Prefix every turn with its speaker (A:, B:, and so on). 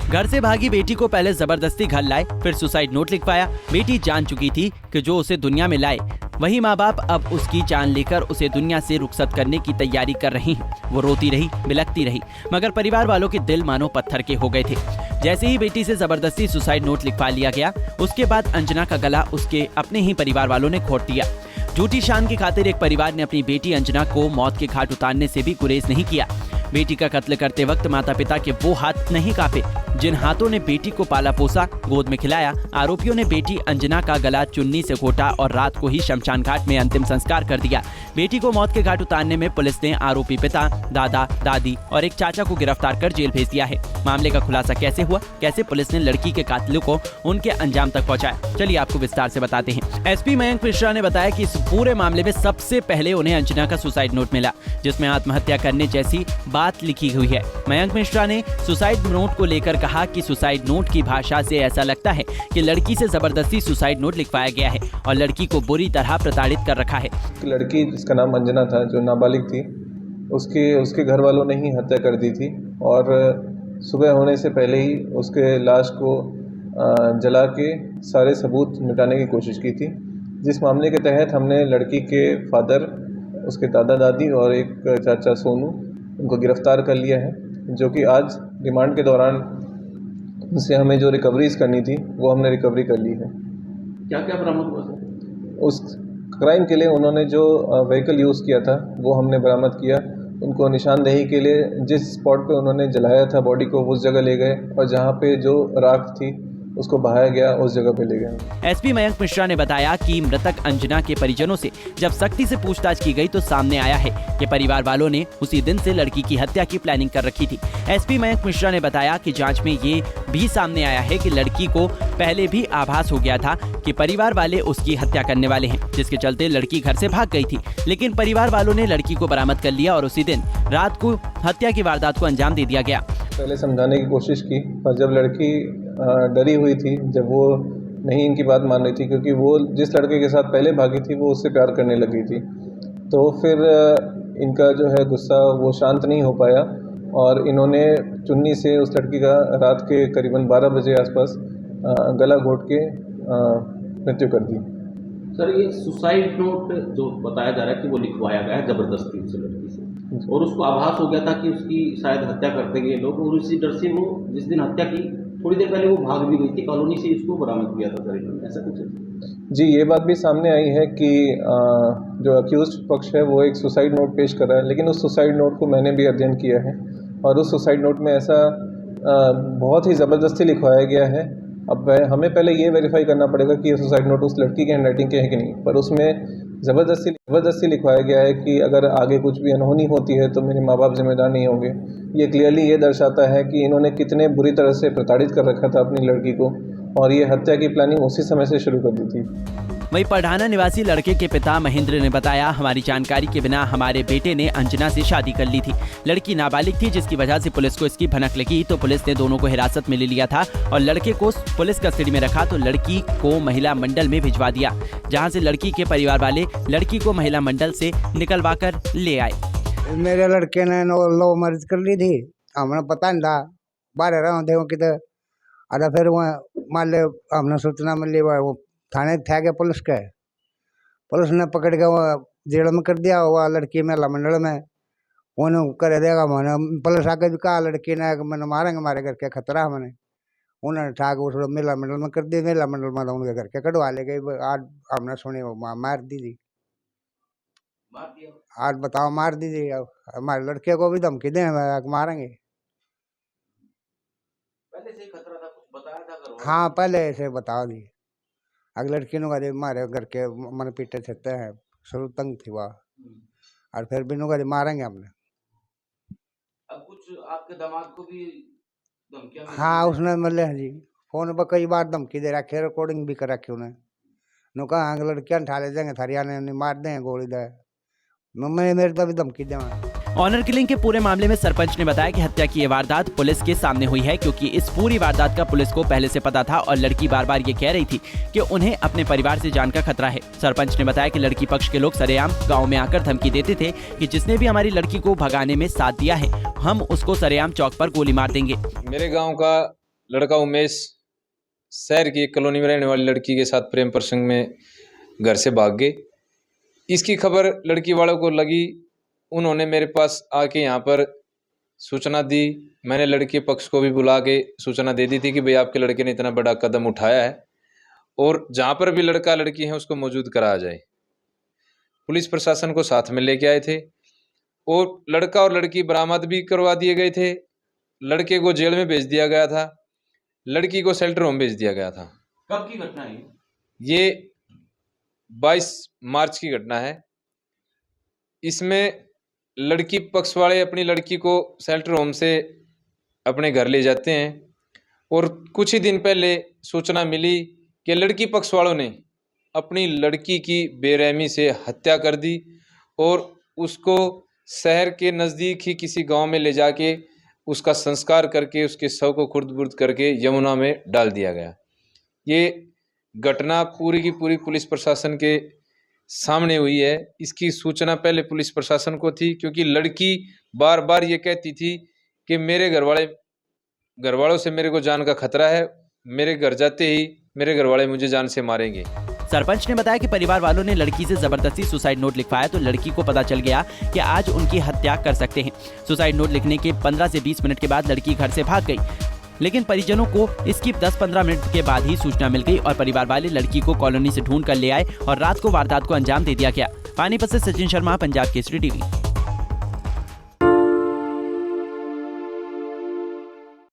A: घर से भागी बेटी को पहले जबरदस्ती घर लाए, फिर सुसाइड नोट लिखवाया। बेटी जान चुकी थी कि जो उसे दुनिया में लाए वही माँ बाप अब उसकी जान लेकर उसे दुनिया से रुखसत करने की तैयारी कर रही हैं। वो रोती रही, बिलखती रही, मगर परिवार वालों के दिल मानो पत्थर के हो गए थे। जैसे ही बेटी से जबरदस्ती सुसाइड नोट लिखवा लिया गया, उसके बाद अंजना का गला उसके अपने ही परिवार वालों ने घोंट दिया। झूठी शान की खातिर एक परिवार ने अपनी बेटी अंजना को मौत के घाट उतारने से भी गुरेज नहीं किया। बेटी का कत्ल करते वक्त माता पिता के वो हाथ नहीं कांपे जिन हाथों ने बेटी को पाला पोसा, गोद में खिलाया। आरोपियों ने बेटी अंजना का गला चुन्नी से घोटा और रात को ही शमशान घाट में अंतिम संस्कार कर दिया। बेटी को मौत के घाट उतारने में पुलिस ने आरोपी पिता, दादा, दादी और एक चाचा को गिरफ्तार कर जेल भेज दिया है। मामले का खुलासा कैसे हुआ, कैसे पुलिस ने लड़की के कातिलों को उनके अंजाम तक पहुंचाया, चलिए आपको विस्तार से बताते हैं। एसपी मयंक मिश्रा ने बताया कि इस पूरे मामले में सबसे पहले उन्हें अंजना का सुसाइड नोट मिला, जिसमें आत्महत्या करने जैसी बात लिखी हुई है। मयंक मिश्रा ने सुसाइड नोट को लेकर कहा कि सुसाइड नोट की भाषा से ऐसा लगता है कि लड़की से जबरदस्ती सुसाइड नोट लिखवाया गया है और लड़की को बुरी तरह प्रताड़ित कर रखा है।
B: लड़की जिसका नाम अंजना था, जो नाबालिग थी, उसके घर वालों ने ही हत्या कर दी थी और सुबह होने से पहले ही उसके लाश को जला के सारे सबूत मिटाने की कोशिश की थी। जिस मामले के तहत हमने लड़की के फादर, उसके दादा दादी और एक चाचा सोनू, उनको गिरफ्तार कर लिया है, जो कि आज रिमांड के दौरान उनसे हमें जो रिकवरीज करनी थी वो हमने रिकवरी कर ली है।
C: क्या क्या बरामद हुआ सर?
B: उस क्राइम के लिए उन्होंने जो व्हीकल यूज़ किया था वो हमने बरामद किया। उनको निशानदेही के लिए जिस स्पॉट पे उन्होंने जलाया था बॉडी को, उस जगह ले गए और जहाँ पे जो राख थी उसको बहाया गया, उस जगह पे ले गए।
A: एसपी मयंक मिश्रा ने बताया कि मृतक अंजना के परिजनों से जब सख्ती से पूछताछ की गई तो सामने आया है कि परिवार वालों ने उसी दिन से लड़की की हत्या की प्लानिंग कर रखी थी। एसपी मयंक मिश्रा ने बताया कि जांच में ये भी सामने आया है कि लड़की को पहले भी आभास हो गया था कि परिवार वाले उसकी हत्या करने वाले हैं, जिसके चलते लड़की घर से भाग गई थी। लेकिन परिवार वालों ने लड़की को बरामद कर लिया और उसी दिन रात को हत्या की वारदात को अंजाम दे दिया गया।
B: पहले समझाने की कोशिश की, पर जब लड़की डरी हुई थी, जब वो नहीं इनकी बात मान रही थी, क्योंकि वो जिस लड़के के साथ पहले भागी थी वो उससे प्यार करने लगी थी, तो फिर इनका जो है गुस्सा वो शांत नहीं हो पाया और इन्होंने चुन्नी से उस लड़की का रात के करीबन 12 बजे आसपास गला घोंट के मृत्यु कर दी।
C: सर, ये सुसाइड नोट जो बताया जा रहा है कि वो लिखवाया गया है जबरदस्ती उस लड़की से, और उसको आभास हो गया था कि उसकी शायद हत्या करते गए लोग, और उसी डर से वो जिस दिन हत्या की थोड़ी देर पहले वो भाग भी गई थी कॉलोनी से, इसको बरामद किया था सर इन्होंने, ऐसा कुछ है?
B: जी, ये बात भी सामने आई है कि जो अक्यूज्ड पक्ष है वो एक सुसाइड नोट पेश कर रहा है, लेकिन उस सुसाइड नोट को मैंने भी अध्ययन किया है और उस सुसाइड नोट में ऐसा बहुत ही ज़बरदस्ती लिखवाया गया है। अब हमें पहले ये वेरीफाई करना पड़ेगा कि ये सुसाइड नोट उस लड़की के हैंडराइटिंग के हैं कि नहीं, पर उसमें ज़बरदस्ती लिखवाया गया है कि अगर आगे कुछ भी अनहोनी होती है तो मेरे माँ बाप जिम्मेदार नहीं होंगे। ये क्लियरली ये दर्शाता है कि इन्होंने कितने बुरी तरह से प्रताड़ित कर रखा था अपनी लड़की को और ये हत्या की प्लानिंग उसी समय से शुरू कर दी थी।
A: वहीं पढ़ाना निवासी लड़के के पिता महेंद्र ने बताया, हमारी जानकारी के बिना हमारे बेटे ने अंजना से शादी कर ली थी। लड़की नाबालिग थी, जिसकी वजह से पुलिस को इसकी भनक लगी तो पुलिस ने दोनों को हिरासत में ले लिया था और लड़के को पुलिस कस्टडी में रखा तो लड़की को महिला मंडल में भिजवा दिया, जहाँ से लड़की के परिवार वाले लड़की को महिला मंडल से निकलवा कर ले आए।
D: मेरे लड़के ने लव मैरिज कर ली थी, हमें पता नहीं था, बाहर रहा थे किधर, अरे फिर वह मान ले हमने सूचना मिली, वो थाने थे गए पुलिस ने पकड़ के वो जेल में कर दिया। हुआ लड़की महिला मंडल में उन्हें कर देगा, मैंने पुलिस आके भी कहा लड़की ने मैंने मारेंगे, हमारे घर के खतरा है, मैंने उन्होंने ठाक उस महिला मंडल में कर दी। महिला मंडल में उनके घर के कटवा ले गई। आज हमने सुनी वो मार दी थी, आज बताओ मार दीजिए। हमारे लड़के को भी धमकी दे मारेंगे।
C: पहले से ही खतरा था, कुछ बताया था?
D: हाँ, पहले से बता दी। अगर लड़की नु मारे घर के मन पीटे छते हैं, शुरू तंग थी वह और फिर भी नु मारेंगे हमने।
C: अब कुछ आपके दामाद को भी धमकियां?
D: हाँ, उसने मिले जी, फोन पर कई बार धमकी दे रखी, रिकॉर्डिंग भी कर रखी उन्हें। नु कहा लड़कियां उठा ले जाएंगे, थरियाने मार देंगे, गोली दे, मैं मेरे तो भी धमकी देवा।
A: ऑनर किलिंग के पूरे मामले में सरपंच ने बताया कि हत्या की ये वारदात पुलिस के सामने हुई है, क्योंकि इस पूरी वारदात का पुलिस को पहले से पता था और लड़की बार बार ये कह रही थी कि उन्हें अपने परिवार से जान का खतरा है। सरपंच ने बताया कि लड़की पक्ष के लोग सरेआम गांव में आकर धमकी देते थे कि जिसने भी हमारी लड़की को भगाने में साथ दिया है हम उसको सरेआम चौक पर गोली मार देंगे।
B: मेरे गाँव का
E: लड़का उमेश शहर की एक कॉलोनी में रहने वाली लड़की के साथ प्रेम प्रसंग में घर से भाग गए। इसकी खबर लड़की वालों को लगी, उन्होंने मेरे पास आके यहाँ पर सूचना दी। मैंने लड़के पक्ष को भी बुला के सूचना दे दी थी कि भाई आपके लड़के ने इतना बड़ा कदम उठाया है और जहाँ पर भी लड़का लड़की है उसको मौजूद कराया जाए। पुलिस प्रशासन को साथ में लेके आए थे और लड़का और लड़की बरामद भी करवा दिए गए थे। लड़के को जेल में भेज दिया गया था, लड़की को शेल्टर होम भेज दिया गया था।
C: कब की घटना है
E: ये 22 मार्च की घटना है। इसमें लड़की पक्ष वाले अपनी लड़की को शेल्टर होम से अपने घर ले जाते हैं और कुछ ही दिन पहले सूचना मिली कि लड़की पक्ष वालों ने अपनी लड़की की बेरहमी से हत्या कर दी और उसको शहर के नज़दीक ही किसी गांव में ले जाके उसका संस्कार करके उसके शव को खुर्द-बुर्द करके यमुना में डाल दिया गया। ये घटना पूरी की पूरी पुलिस प्रशासन के सामने हुई है। इसकी सूचना पहले पुलिस प्रशासन को थी क्योंकि लड़की बार बार ये कहती थी कि मेरे घर वालों से मेरे को जान का खतरा है, मेरे घर जाते ही मेरे घर वाले मुझे जान से मारेंगे।
A: सरपंच ने बताया कि परिवार वालों ने लड़की से जबरदस्ती सुसाइड नोट लिखवाया तो लड़की को पता चल गया कि आज उनकी हत्या कर सकते हैं। सुसाइड नोट लिखने के 15 से 20 मिनट के बाद लड़की घर से भाग गई, लेकिन परिजनों को इसकी 10-15 मिनट के बाद ही सूचना मिल गई और परिवार वाले लड़की को कॉलोनी से ढूंढ कर ले आए और रात को वारदात को अंजाम दे दिया गया। पानीपत से सचिन शर्मा, पंजाब केसरी टीवी।